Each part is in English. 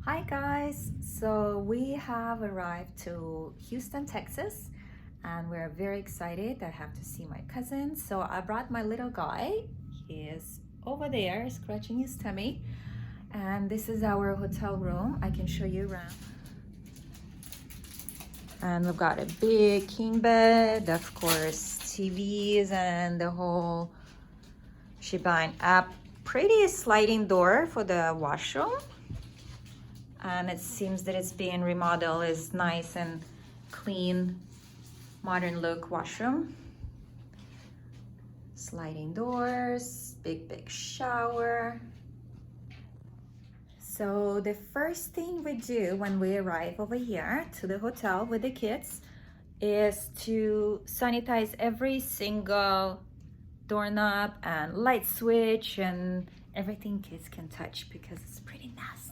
Hi guys, so we have arrived to Houston, Texas, and we're very excited. I have to see my cousin, so I brought my little guy. He is over there scratching his tummy, and this is our hotel room. I can show you around. And we've got a big king bed, of course, TVs and the whole shebang. A pretty sliding door for the washroom. And it seems that it's being remodeled. Is nice and clean, modern look washroom. Sliding doors, big shower. So the first thing we do when we arrive over here to the hotel with the kids is to sanitize every single doorknob and light switch and everything kids can touch because it's pretty nasty.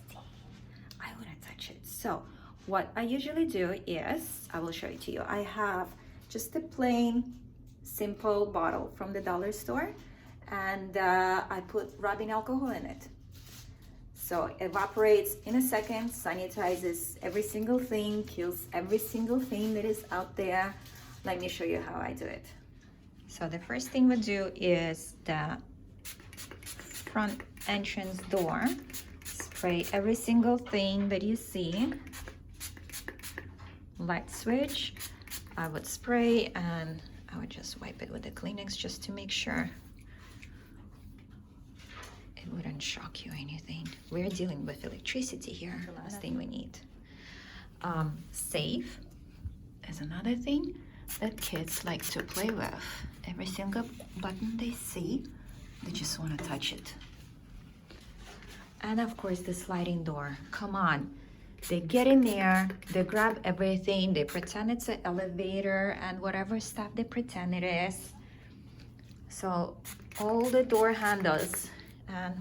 I wouldn't touch it. So what I usually do is, I will show it to you. I have just a plain, simple bottle from the dollar store, and I put rubbing alcohol in it. So it evaporates in a second, sanitizes every single thing, kills every single thing that is out there. Let me show you how I do it. So the first thing we do is the front entrance door. Spray every single thing that you see. Light switch, I would spray and I would just wipe it with the Kleenex just to make sure it wouldn't shock you or anything. We're dealing with electricity here. The last thing we need. Safe is another thing that kids like to play with. Every single button they see, they just want to touch it. And of course the sliding door. Come on, they get in there, they grab everything, they pretend it's an elevator and whatever stuff they pretend it is. So all the door handles, and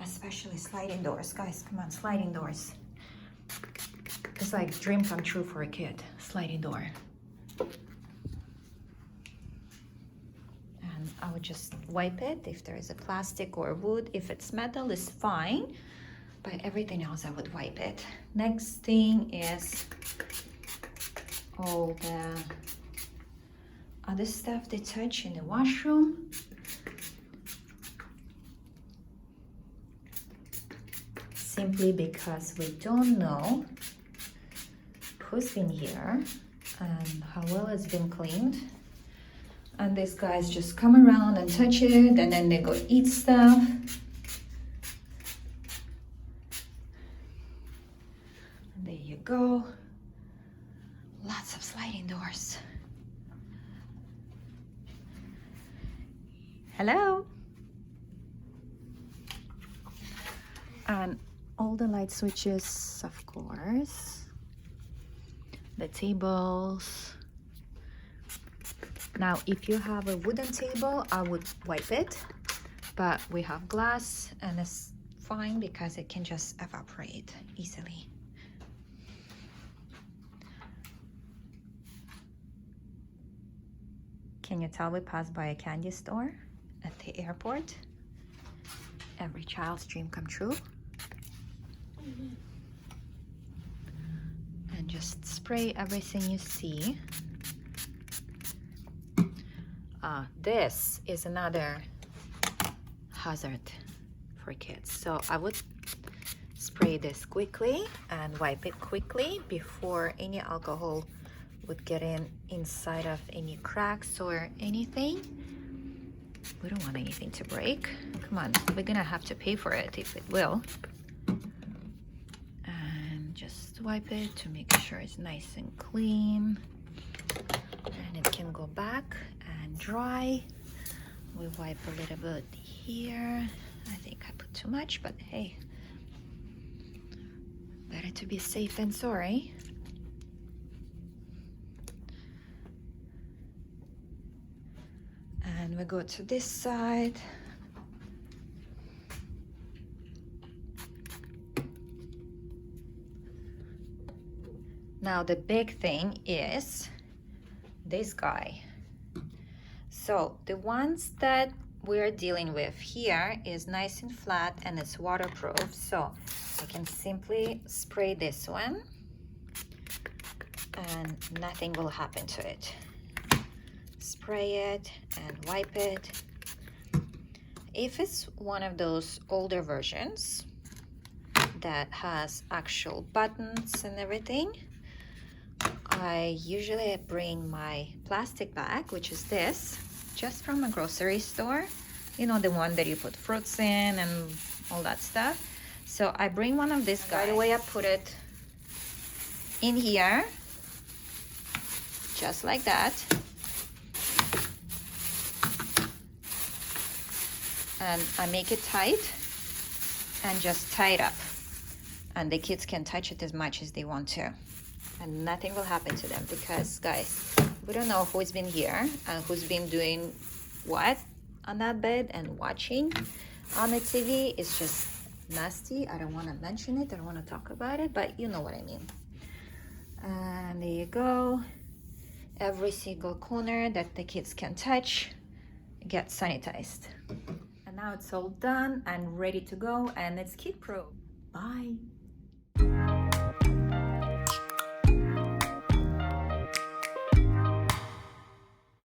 especially sliding doors. Guys, come on, sliding doors. It's like dream come true for a kid, sliding door. I would just wipe it. If there is a plastic or wood, if it's metal, it's fine, but everything else I would wipe it. Next thing is all the other stuff they touch in the washroom. Simply because we don't know who's been here and how well it's been cleaned. And these guys just come around and touch it, and then they go eat stuff. And there you go. Lots of sliding doors. Hello. And all the light switches, of course. The tables. Now, if you have a wooden table, I would wipe it, but we have glass and it's fine because it can just evaporate easily. Can you tell we passed by a candy store at the airport? Every child's dream come true. And just spray everything you see. This is another hazard for kids. So I would spray this quickly and wipe it quickly before any alcohol would get inside of any cracks or anything. We don't want anything to break. Come on, we're gonna have to pay for it if it will. And just wipe it to make sure it's nice and clean. And it can go back and dry. We wipe a little bit here. I think I put too much, but hey, better to be safe than sorry. And we go to this side. Now the big thing is this guy. So the ones that we're dealing with here is nice and flat and it's waterproof, so I can simply spray this one and nothing will happen to it. Spray it and wipe it. If it's one of those older versions that has actual buttons and everything, I usually bring my plastic bag, which is this, just from a grocery store. You know, the one that you put fruits in and all that stuff. So I bring one of these guys. Right away I put it in here, just like that. And I make it tight and just tie it up. And the kids can touch it as much as they want to. And nothing will happen to them because, guys, we don't know who's been here and who's been doing what on that bed and watching on the TV. It's just nasty. I don't want to mention it. I don't want to talk about it, but you know what I mean. And there you go. Every single corner that the kids can touch gets sanitized. And now it's all done and ready to go, and it's kid proof. Bye.